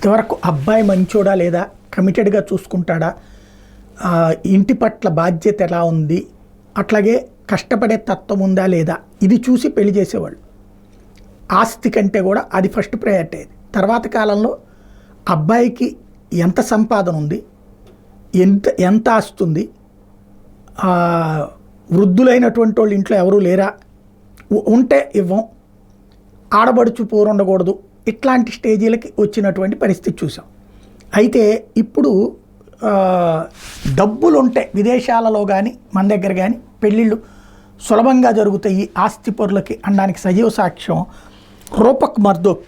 ఇదివరకు అబ్బాయి మంచోడా లేదా, కమిటెడ్గా చూసుకుంటాడా, ఇంటి పట్ల బాధ్యత ఎలా ఉంది, అట్లాగే కష్టపడే తత్వం ఉందా లేదా, ఇది చూసి పెళ్లి చేసేవాళ్ళు. ఆస్తి కంటే కూడా అది ఫస్ట్ ప్రయారిటీ అయ్యేది. తర్వాత కాలంలో అబ్బాయికి ఎంత సంపాదన ఉంది, ఎంత ఆస్తి ఉంది, వృద్ధులైనటువంటి వాళ్ళు ఇంట్లో ఎవరూ లేరా, ఉంటే ఇవ్వం, ఆడబడుచు పోరుండకూడదు, ఇట్లాంటి స్టేజీలకి వచ్చినటువంటి పరిస్థితి చూసాం. అయితే ఇప్పుడు డబ్బులు ఉంటే విదేశాలలో కానీ మన దగ్గర కానీ పెళ్ళిళ్ళు సులభంగా జరుగుతాయి ఆస్తి పరులకి అనడానికి సజీవ సాక్ష్యం రూపక్ మర్దోక్.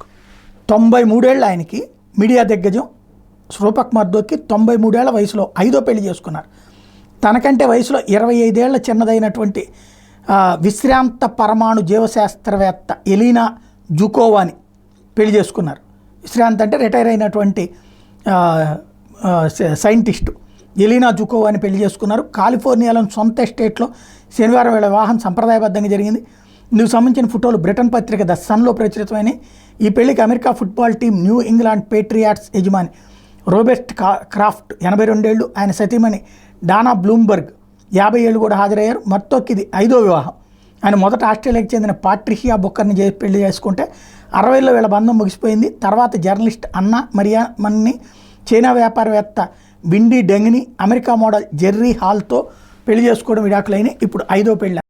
93 ఏళ్ళు ఆయనకి, మీడియా దిగ్గజం రూపక్ మర్దోక్కి 93 ఏళ్ల వయసులో 5వ పెళ్లి చేసుకున్నారు. తనకంటే వయసులో 25 ఏళ్ల చిన్నదైనటువంటి విశ్రాంత పరమాణు జీవశాస్త్రవేత్త ఎలీనా జుకోవాని పెళ్లి చేసుకున్నారు. విశ్రాంత్ అంటే రిటైర్ అయినటువంటి సైంటిస్టు ఎలీనా జుకోవాని పెళ్లి చేసుకున్నారు. కాలిఫోర్నియాలోని సొంత ఎస్టేట్లో శనివారం వేళ వివాహం సంప్రదాయబద్ధంగా జరిగింది. ఇందుకు సంబంధించిన ఫోటోలు బ్రిటన్ పత్రిక ద సన్లో ప్రచురితమైనవి. ఈ పెళ్లికి America football team new England patriots యజమాని రోబెర్ట్ క్రాఫ్ట్ 82 ఏళ్ళు, ఆయన సతీమణి డానా బ్లూంబర్గ్ 50 ఏళ్ళు కూడా హాజరయ్యారు. మర్దోక్ ఇది 5వ వివాహం. ఆయన మొదట ఆస్ట్రేలియాకి చెందిన పాట్రిషియా బుక్కర్ని పెళ్లి చేసుకుంటే 60లో వీళ్ళ బంధం ముగిసిపోయింది. తర్వాత జర్నలిస్ట్ అన్నా మరియామన్ని, చైనా వ్యాపారవేత్త విండీ డెంగ్ని, అమెరికా మోడల్ జెర్రీ హాల్తో పెళ్లి చేసుకోవడం విడాకులైన ఇప్పుడు 5వ పెళ్లి.